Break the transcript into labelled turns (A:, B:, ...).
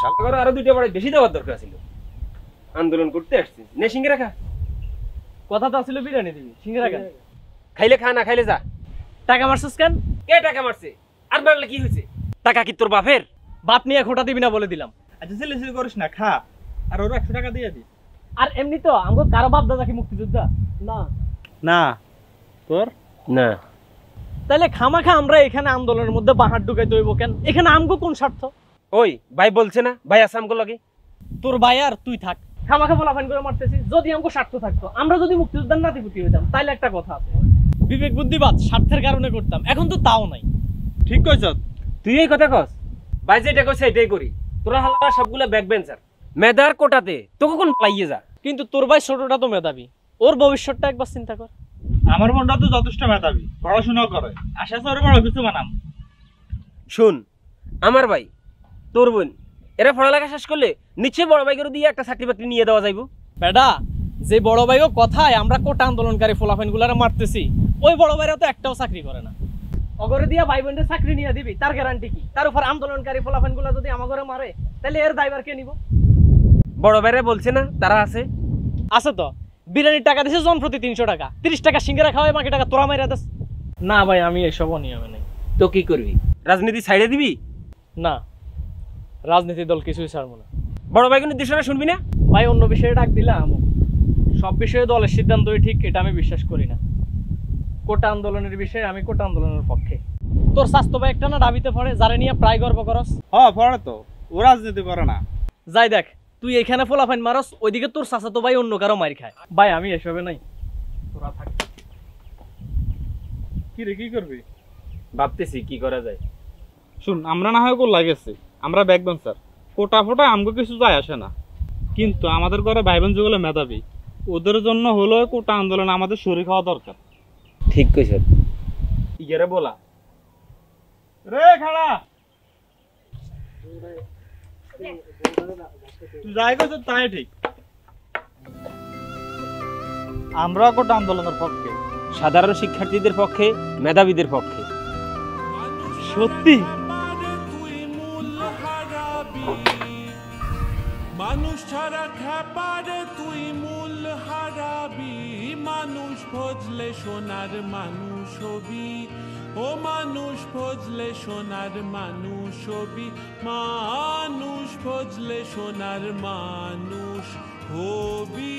A: শালাগরে আরো দুইটা বাড়ি বেশি দেওয়ার দরকার ছিল। আন্দোলন করতে আসছে নে সিঙ্গারা খা।
B: কথা তো ছিল বিরিয়ানি দিবি, সিঙ্গারা কেন?
A: খাইলে খা, না খাইলে যা।
B: টাকা মারছিস কেন?
A: কে টাকা মারছে? আর মারলে কি হয়েছে? টাকা কি তোর বাপের?
B: বাপ নিয়ে খোটা দিবি না বলে দিলাম।
C: আচ্ছা সিলেসিল করিস না, খা আর ওরা 100 টাকা দিয়ে দি।
B: আর এমনি তো আমগো কারো বাপ দাদা কি মুক্তিযোদ্ধা না?
C: না তোর
A: না।
B: তাহলে খামাখা আমরা এখানে আন্দোলনের মধ্যে বাহার ঢুকাই দইব কেন? এখানে আমগো কোন স্বার্থ?
A: ওই ভাই বলছে না, ভাই আসাম কো লাগে।
B: তোর ভাই আর তুই থাক, খামাখা বলাফাইন করে মারতেছিস। যদি আমগো স্বার্থ থাকতো, আমরা যদি মুক্তিযোদ্ধার নাতিপুতি হইতাম, তাইলে একটা কথা আছে, বিবেক বুদ্ধিবাদ স্বার্থের কারণে করতাম। এখন তো তাও নাই।
C: ঠিক কইছ
A: তুই এই কথা কস? ভাই যেটা কইছে এটাই করি। তোরা হালা সবগুলা ব্যাক বেঞ্চার, মেধার কোটাতে তোকে কোন পাইয়ে যা।
B: কিন্তু তোর ভাই ছোটটা তো মেধাবী, ওর ভবিষ্যৎটা একবার চিন্তা কর।
C: আমার বোনটা তো যথেষ্ট মেধাবী, পড়াশোনা করে, আশা করে বড় কিছু বানাম।
A: শুন আমার ভাই, তোর বোন, এরা পড়ালেখা শেষ করলে নিশ্চয়ই বড় ভাই করে দিয়ে একটা চাকরি বাকরি নিয়ে দেওয়া যাইব।
B: বেটা, যে বড় ভাইও কথায় আমরা কোটা আন্দোলনকারী ফলাফাইন গুলারে মারতেছি, ওই বড় ভাইরা তো একটাও চাকরি করে না। অগরে দিয়া ভাই বোনদের চাকরি নিয়ে দিবি, তার গ্যারান্টি কি? তার উপর আন্দোলনকারী ফলাফাইন গুলা যদি আমাগরে মারে, তাহলে এর দায়ভার কে নিব?
A: বড় ভাইরা বলছে না তারা আছে।
B: আছে তো, বিরিয়ানির টাকা দিছে জন প্রতি 300 টাকা, 30 টাকা সিঙ্গারা খাওয়াই, বাকি টাকা তোরা মাইরা দেস। না ভাই, আমি এসব নিয়মে নেই।
A: তো কি করবি? রাজনীতি ছাইড়ে দিবি?
B: না, রাজনীতি দল কিছুই ছাড়বো না।
A: বড় ভাই কোনো নির্দেশনা শুনবি না?
B: ভাই অন্য বিষয়ে ডাক দিলে আমো, সব বিষয়ে দলের সিদ্ধান্তই ঠিক, এটা আমি বিশ্বাস করি না। কোটা আন্দোলনের বিষয়ে আমি কোটা আন্দোলনের পক্ষে। তোর স্বাস্থ্য ভাই একটা না ডাবিতে পড়ে, যারে নিয়ে প্রায় গর্ব করস।
C: হ্যাঁ পড়ে তো, ও রাজনীতি করে না।
B: যাই দেখ, তুই এখানে ফলাফাইন মারস, ওইদিকে তোর চাচাতো ভাই অন্য কারো মার খায়। ভাই আমি এসবে নাই, তোরা থাক।
C: কি রে, কি করবি?
A: ভাবতেছি কি করা যায়।
C: শুন, আমরা না হয় গোল্লা গেছি, আমরা ব্যাকবেন স্যার, কোটা ফোটা আমগো কিছু যায় আসে না, কিন্তু আমাদের ঘরে ভাই বোন যেগুলো মেধাবী, ওদের জন্য হলো কোটা আন্দোলন আমাদের শরীর হওয়া দরকার।
A: ঠিক কইছ। ইগারে বলা
C: রে খাড়া, তুই যাই কইছ তাই ঠিক। আমরা কোটা আন্দোলনের পক্ষে,
A: সাধারণ শিক্ষার্থীদের পক্ষে, মেধাবীদের পক্ষে।
C: সত্যি
D: মানুষ ছাড়া খেপারে তুই মূল হারাবি, মানুষ ভজলে সোনার মানুষ হবি, ও মানুষ ভজলে সোনার মানুষ হবি, মানুষ ভজলে সোনার মানুষ হবি।